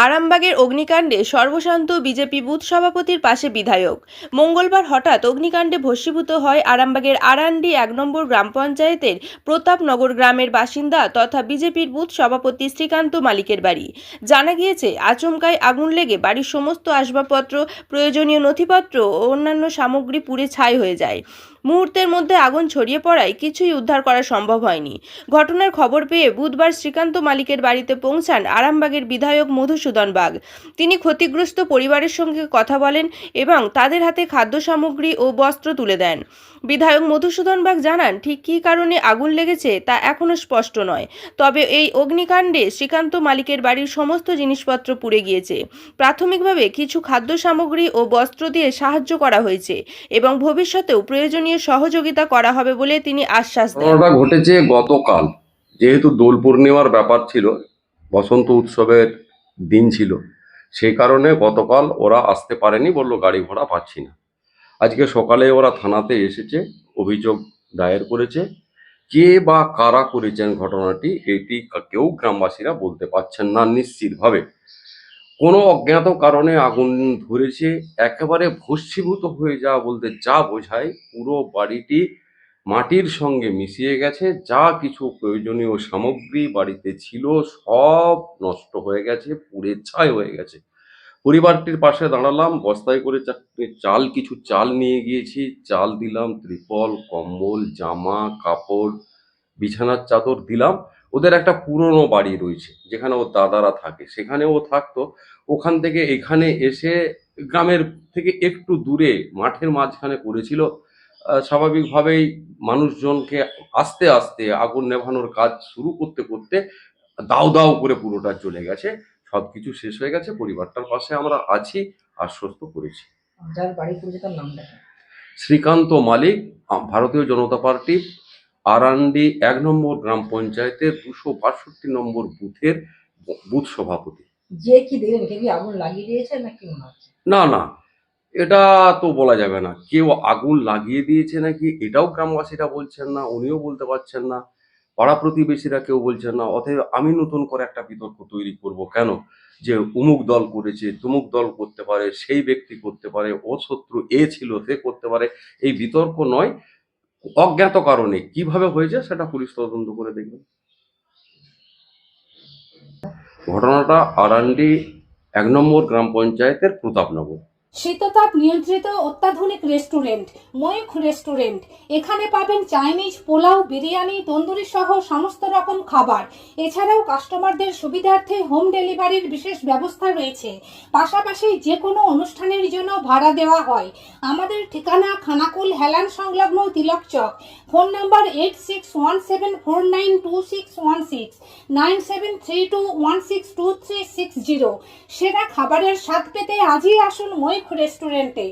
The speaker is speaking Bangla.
আরামবাগের অগ্নিকাণ্ডে সর্বশান্ত বিজেপি বুথ সভাপতির পাশে বিধায়ক। মঙ্গলবার হঠাৎ অগ্নিকাণ্ডে ভস্মীভূত হয় আরামবাগের আরান্ডি ১ নম্বর গ্রাম পঞ্চায়েতের প্রতাপনগর গ্রামের বাসিন্দা তথা বিজেপির বুথ সভাপতি শ্রীকান্ত মালিকের বাড়ি। জানা গিয়েছে, আচমকায় আগুন লেগে বাড়ির সমস্ত আসবাবপত্র, প্রয়োজনীয় নথিপত্র ও অন্যান্য সামগ্রী পুড়ে ছাই হয়ে যায়। মুহূর্তের মধ্যে আগুন ছড়িয়ে পড়ায় কিছুই উদ্ধার করা সম্ভব হয়নি। ঘটনার খবর পেয়ে বুধবার শ্রীকান্ত মালিকের বাড়িতে পৌঁছান আরামবাগের বিধায়ক মধুসূদন বাগ। তিনি ক্ষতিগ্রস্ত পরিবারের সঙ্গে কথা বলেন এবং তাদের হাতে খাদ্য সামগ্রী ও বস্ত্র তুলে দেন। বিধায়ক মধুসূদন বাগ জানান, ঠিক কী কারণে আগুন লেগেছে তা এখনও স্পষ্ট নয়। তবে এই অগ্নিকাণ্ডে শ্রীকান্ত মালিকের বাড়ির সমস্ত জিনিসপত্র পুড়ে গিয়েছে। প্রাথমিকভাবে কিছু খাদ্য সামগ্রী ও বস্ত্র দিয়ে সাহায্য করা হয়েছে এবং ভবিষ্যতেও প্রয়োজনীয় সহযোগিতা করা হবে বলে তিনি আশ্বাস দেন। ঘটনাটা ঘটেছে গতকাল, যেহেতু দোল পূর্ণিমার ব্যাপার ছিল, বসন্ত উৎসবের দিন ছিল, সেই কারণে গতকাল ওরা আসতে পারেনি, বললো গাড়ি ঘোড়া পাচ্ছি না। আজকে সকালে ওরা থানাতে এসেছে, অভিযোগ দায়ের করেছে। কে বা কারা করেছেন ঘটনাটি, এটি কেউ গ্রামবাসীরা বলতে পারছেন না নিশ্চিতভাবে। কোনো অজ্ঞাত কারণে আগুন ধরেছে, একেবারে ভস্মীভূত হয়ে যাওয়া বলতে যা বোঝায়, পুরো বাড়িটি মাটির সঙ্গে মিশিয়ে গেছে। যা কিছু প্রয়োজনীয় সামগ্রী বাড়িতে ছিল সব নষ্ট হয়ে গেছে, পুড়ে ছাই হয়ে গেছে। পরিবারটির পাশে দাঁড়ালাম, বস্তায় করে কিছু চাল নিয়ে গিয়েছি, চাল দিলাম, ত্রিপল, কম্বল, জামা কাপড়, বিছানার চাদর দিলাম। ওদের একটা পুরনো বাড়ি রয়েছে যেখানে ওর দাদারা থাকে, সেখানে ও থাকতো। ওখান থেকে এখানে এসে গ্রামের থেকে একটু দূরে মাঠের মাঝখানে করেছিল। স্বাভাবিকভাবেই মানুষজনকে আস্তে আস্তে আগুন নেভানোর কাজ শুরু করতে করতে দাউ দাউ করে পুরোটা চলে গেছে। সবকিছু শেষ হয়ে গেছে। পরিবারটার পাশে আমরা আছি, আশ্বস্ত করেছি। যার বাড়ি পুড়েছে তার নামটা কি? শ্রীকান্ত মালিক, ভারতীয় জনতা পার্টির আরান্ডি ১ নম্বর গ্রাম পঞ্চায়েতের ২৬২ নম্বর বুথের বুথ সভাপতি। যে কি দিলেন, কে কি আগুন লাগিয়ে দিয়েছে নাকি মনে হচ্ছে? না না, এটা তো বলা যাবে না। কেউ আগুন লাগিয়ে দিয়েছে নাকি এটাও গ্রামবাসীরা বলছেন না, উনিও বলতে পারছেন না, পাড়া প্রতিবেশীরা কেউ বলছেন না। অতএব আমি নতুন করে একটা বিতর্ক তৈরি করব কেন, যে অমুক দল করেছে, তমুক দল করতে পারে, সেই ব্যক্তি করতে পারে, ও শত্রু এ ছিল সে করতে পারে, এই বিতর্ক নয়। অজ্ঞাত কারণে কিভাবে হয়েছে সেটা পুলিশ তদন্ত করে দেখবে। ঘটনাটা আরান্ডি ১ নম্বর গ্রাম পঞ্চায়েতের প্রতাপনগর। শীততাপ নিয়ন্ত্রিত অত্যাধুনিক রেস্টুরেন্ট ময়ূখ রেস্টুরেন্ট। এখানে পাবেন চাইনিজ, পোলাও, বিরিয়ানি, তন্দুরি সহ সমস্ত রকম খাবার। এছাড়াও কাস্টমারদের সুবিধার্থে হোম ডেলিভারির বিশেষ ব্যবস্থা রয়েছে। পাশাপাশি যে কোনো অনুষ্ঠানের জন্য ভাড়া দেওয়া হয়। আমাদের ঠিকানা খানাকুল হেলান সংলগ্ন তিলক চক। Phone number 8617492616, 9732162360। সেরা খাবারের স্বাদ পেতে আজই আসুন ময়ূখ রেস্টুরেন্টে।